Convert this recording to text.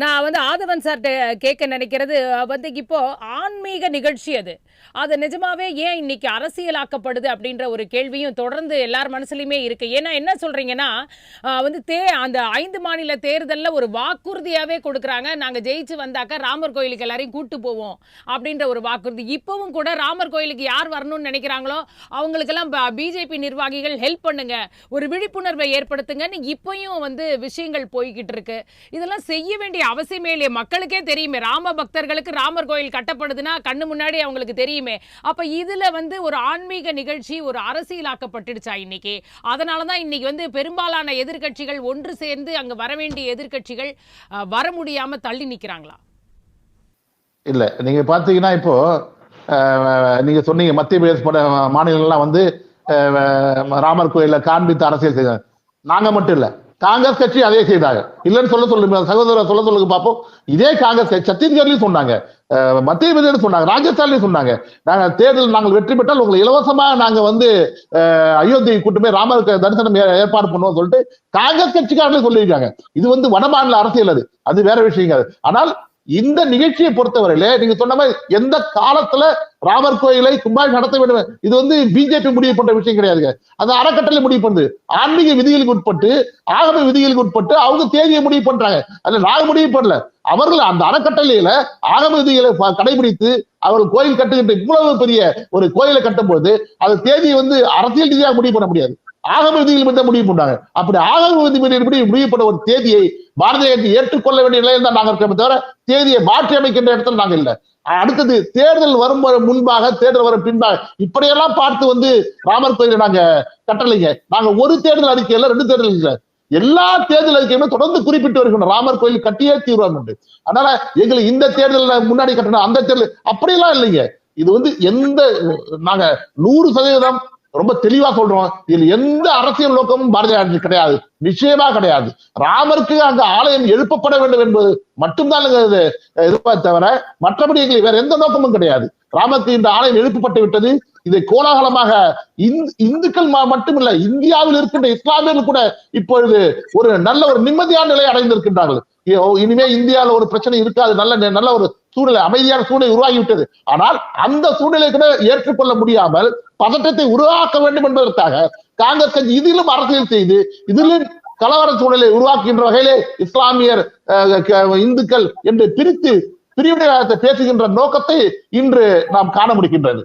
நான் வந்து ஆதவன் சார்ட்ட கேட்க நினைக்கிறது வந்து இப்போ ஆன்மீக நிகழ்ச்சி அது. அது நிஜமாவே ஏன் இன்னைக்கு அரசியலாக்கப்படுது அப்படின்ற ஒரு கேள்வியும் தொடர்ந்து எல்லார் மனசுலயுமே இருக்கு. ஏன்னா என்ன சொல்றீங்கன்னா, வந்து அந்த 5 மாநில தேர்தல்ல ஒரு வாக்குறுதியாவே கொடுக்குறாங்க. நாங்க ஜெயிச்சு வந்தாக்கா ராமர் கோயிலுக்கு எல்லாரையும் கூட்டு போவோம் அப்படின்ற ஒரு வாக்குறுதி. இப்பவும் கூட ராமர் கோயிலுக்கு யார் வரணும்னு நினைக்கிறாங்களோ அவங்களுக்கெல்லாம் பிஜேபி நிர்வாகிகள் ஹெல்ப் பண்ணுங்க, ஒரு விழிப்புணர்வை ஏற்படுத்துங்கன்னு இப்பயும் வந்து விஷயங்கள் போய்கிட்டு இருக்கு. இதெல்லாம் செய்ய வேண்டிய அவசியமே இல்லையே. மக்களுக்கே தெரியுமே, ராம பக்தர்களுக்கு ராமர் கோயில் கட்டப்படுதுன்னா கண்ணு முன்னாடி அவங்களுக்கு தெரியுமே. அப்ப இதுல வந்து ஒரு ஆன்மீக நிகழ்ச்சி ஒரு அரசியலாக்கப்பட்டுடுச்சா இன்னைக்கு? அதனாலதான் இன்னைக்கு வந்து பெரும்பாலான எதிர்க்கட்சிகள் ஒன்று சேர்ந்து அங்க வர வேண்டிய எதிர்க்கட்சிகள் வர முடியாம தள்ளி நிக்கிறாங்களா? இல்ல, நீங்க பாத்தீங்கன்னா இப்போ நீங்க சொன்னீங்க மத்திய பிரதேச மாநிலங்கள்லாம் வந்து ராமர் கோயில காண்பித்து அரசியல் செய்தாங்க. நாங்க மட்டும் இல்ல, காங்கிரஸ் கட்சி அதே செய்தாங்க. இல்லைன்னு சொல்லுங்க சகோதரர், சொல்லுங்க பார்ப்போம். இதே காங்கிரஸ் சத்தீஸ்கர்லயும் சொன்னாங்க, மத்திய பிரதேசம் சொன்னாங்க, ராஜஸ்தான்லயும் சொன்னாங்க, நாங்க தேர்தல் நாங்கள் வெற்றி பெற்றால் உங்களுக்கு இலவசமா நாங்க வந்து அயோத்தி கூட்டு போய் ராமர் தரிசனம் ஏற்பாடு பண்ணுவோம் சொல்லிட்டு காங்கிரஸ் கட்சிக்காரங்களே சொல்லியிருக்காங்க. இது வந்து வடமாநில அரசியல், அது வேற விஷயங்கள். ஆனால் இந்த நிகழ்ச்சியை பொறுத்தவரையில நீங்க சொன்ன மாதிரி எந்த காலத்துல ராமர் கோயிலை கும்பாபிஷேகம் நடத்த வேண்டும், இது வந்து பிஜேபி முடிவு பண்ற விஷயம் கிடையாதுங்க. அது அறக்கட்டளை முடிவு பண்ணுது. ஆன்மீக விதிகளுக்கு உட்பட்டு, ஆகம விதிகளுக்கு உட்பட்டு அவங்க தேதியை முடிவு பண்றாங்க. அதுல நாங்க முடிவு பண்ணல. அவர்கள் அந்த அறக்கட்டளையில ஆகம விதிகளை கடைபிடித்து அவர்கள் கோயில் கட்டுகின்ற இவ்வளவு பெரிய ஒரு கோயிலை கட்டும் போது அது தேதியை வந்து அரசியல் ரீதியாக முடிவு பண்ண முடியாது, ஆகம விதிகள் தான் முடிவு பண்ணாங்க. அப்படி ஆகம விதிப்படி முடிவு பண்ண ஒரு தேதியை பாரதிய ஜனதா ஏற்றுக்கொள்ள வேண்டிய நிலையில் தான் நாங்கள் இருக்கிறோம் தவிர தேதியை மாற்றி அமைக்கின்ற இடத்துல நாங்கள் இல்லை. அடுத்தது தேர்தல் வரும் முன்பாக, தேர்தல் வரும் பின்பாக இப்படியெல்லாம் பார்த்து வந்து ராமர் கோயிலை நாங்க கட்டளைங்க. நாங்க ஒரு தேர்தல் அறிக்கையில 2 தேர்தல் இல்லை, எல்லா தேர்தல் அறிக்கையுமே தொடர்ந்து குறிப்பிட்டு வருகின்றோம் ராமர் கோயில் கட்டியே தீர்வாங்க. அதனால எங்களுக்கு இந்த தேர்தல் முன்னாடி கட்டணும், அந்த தேர்தல் அப்படியெல்லாம் இல்லைங்க. இது வந்து எந்த நாங்க 100% ரொம்ப தெளிவா சொல்றோம், இதுல எந்த அரசியல் நோக்கமும் பாரதிய ஜனதா கிடையாது, நிச்சயமா கிடையாது. ராமருக்கு அங்க ஆலயம் எழுப்பப்பட வேண்டும் என்பது மட்டும்தான் எதிர்பார்த்த தவிர மற்றபடி எங்களுக்கு வேற எந்த நோக்கமும் கிடையாது. ராமருக்கு இந்த ஆலயம் எழுப்பப்பட்டு விட்டது. இதை கோலாகலமாக இந்துக்கள் மட்டுமில்ல, இந்தியாவில் இருக்கின்ற இஸ்லாமியர்கள் கூட இப்பொழுது ஒரு நல்ல ஒரு நிம்மதியான நிலை அடைந்திருக்கின்றார்கள். இனிமே இந்தியாவில் ஒரு பிரச்சனை இருக்காது, நல்ல ஒரு சூழ்நிலை, அமைதியான சூழ்நிலை உருவாகிவிட்டது. ஆனால் அந்த சூழ்நிலை கூட ஏற்றுக்கொள்ள முடியாமல் பதற்றத்தை உருவாக்க வேண்டும் என்பதற்காக காங்கிரஸ் கட்சி இதிலும் அரசியல் செய்து இதிலும் கலவர சூழ்நிலை உருவாக்குகின்ற வகையிலே இஸ்லாமியர் இந்துக்கள் என்று பிரித்து பிரிவினைவாதத்தை பேசுகின்ற நோக்கத்தை இன்று நாம் காண முடிகின்றது.